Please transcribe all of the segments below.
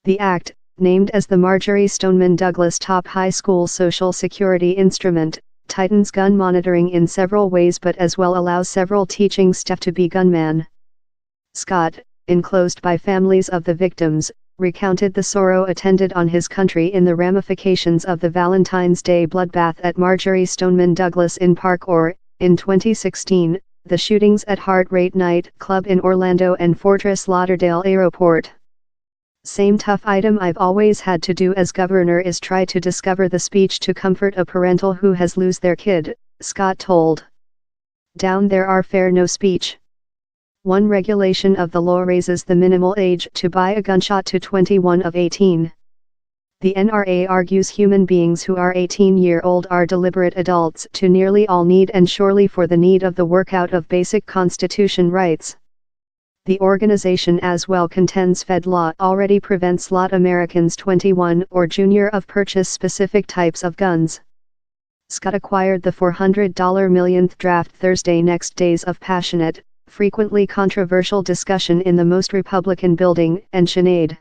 The act, named as the Marjory Stoneman Douglas Top High School Social Security Instrument, tightens gun monitoring in several ways but as well allows several teaching staff to be gunmen. Scott, enclosed by families of the victims, recounted the sorrow attended on his country in the ramifications of the Valentine's Day bloodbath at Marjory Stoneman Douglas in Park or, in 2016, the shootings at Heart Rate Night Club in Orlando and Fortress Lauderdale Airport. Same tough item I've always had to do as governor is try to discover the speech to comfort a parental who has lose their kid, Scott told. Down there are fair no speech. One regulation of the law raises the minimal age to buy a gunshot to 21 of 18. The NRA argues human beings who are 18-year-old are deliberate adults to nearly all need and surely for the need of the workout of basic constitution rights. The organization as well contends Fed law already prevents lot Americans 21 or junior of purchase specific types of guns. Scott acquired the $400 millionth draft Thursday next days of passionate, frequently controversial discussion in the most Republican building and Sinead.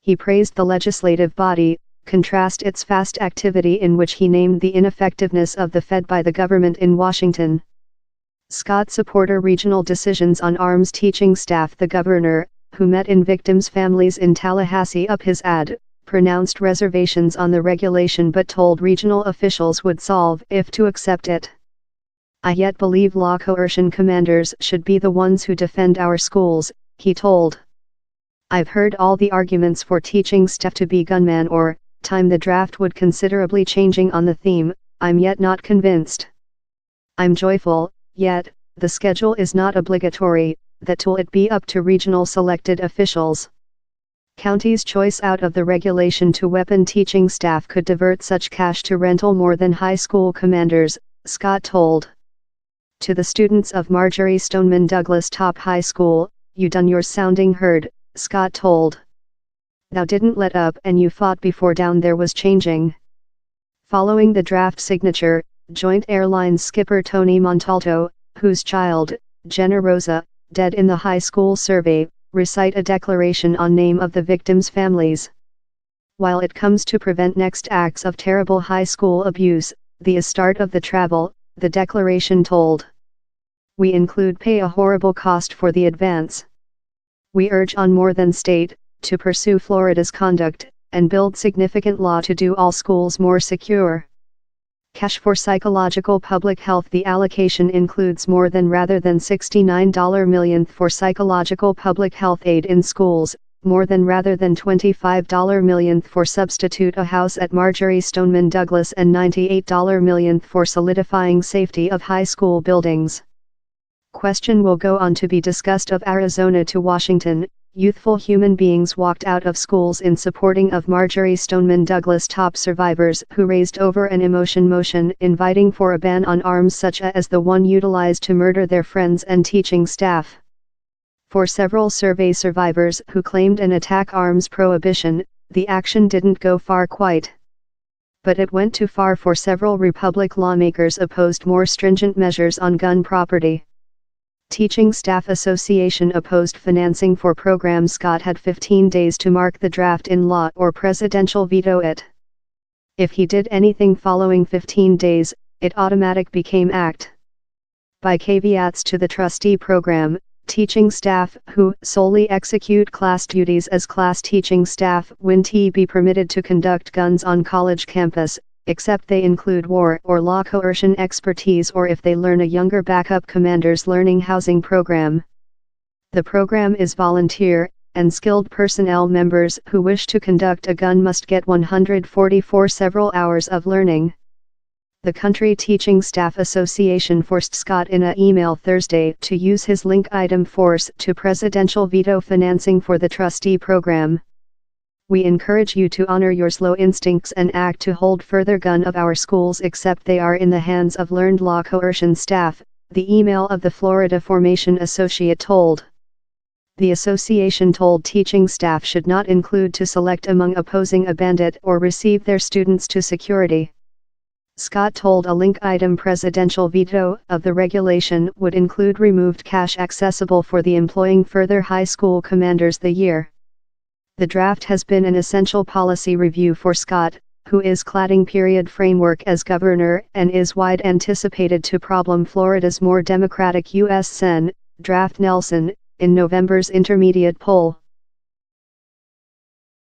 He praised the legislative body, contrast its fast activity in which he named the ineffectiveness of the Fed by the government in Washington. Scott supported regional decisions on arms teaching staff. The governor, who met in victims' families in Tallahassee up his ad, pronounced reservations on the regulation but told regional officials would solve if to accept it. I yet believe law coercion commanders should be the ones who defend our schools, he told. I've heard all the arguments for teaching staff to be gunmen or, time the draft would considerably changing on the theme, I'm yet not convinced. I'm joyful, yet, the schedule is not obligatory, that will it be up to regional selected officials. Counties' choice out of the regulation to weapon teaching staff could divert such cash to rental more than high school commanders, Scott told. To the students of Marjory Stoneman Douglas Top High School, you done your sounding heard, Scott told. Thou didn't let up and you fought before down there was changing. Following the draft signature, Joint Airlines skipper Tony Montalto, whose child, Jenna Rosa, dead in the high school survey, recite a declaration on name of the victims' families. While it comes to prevent next acts of terrible high school abuse, the start of the travel, the declaration told. We include pay a horrible cost for the advance. We urge on more than state, to pursue Florida's conduct, and build significant law to do all schools more secure. Cash for psychological public health. The allocation includes more than rather than $69 million for psychological public health aid in schools, more than rather than $25 million for substitute a house at Marjory Stoneman Douglas and $98 million for solidifying safety of high school buildings. Question will go on to be discussed of Arizona to Washington. Youthful human beings walked out of schools in supporting of Marjory Stoneman Douglas top survivors who raised over an emotion motion inviting for a ban on arms such as the one utilized to murder their friends and teaching staff. For several survey survivors who claimed an attack arms prohibition, the action didn't go far quite. But it went too far for several Republican lawmakers opposed more stringent measures on gun property. Teaching Staff Association opposed financing for programs. Scott had 15 days to mark the draft in law or presidential veto it. If he did anything following 15 days, it automatic became act. By caveats to the trustee program, teaching staff who solely execute class duties as class teaching staff wouldn't be permitted to conduct guns on college campus, except they include war or law coercion expertise or if they learn a younger backup commander's learning housing program. The program is volunteer, and skilled personnel members who wish to conduct a gun must get 144 several hours of learning. The Country Teaching Staff Association forced Scott in an email Thursday to use his link item force to presidential veto financing for the trustee program. We encourage you to honor your slow instincts and act to hold further gun of our schools except they are in the hands of learned law coercion staff, the email of the Florida Formation Associate told. The association told teaching staff should not include to select among opposing a bandit or receive their students to security. Scott told a link item presidential veto of the regulation would include removed cash accessible for the employing further high school commanders the year. the draft has been an essential policy review for Scott, who is cladding period framework as governor and is wide anticipated to problem Florida's more democratic U.S. Sen. Draft Nelson, in November's intermediate poll.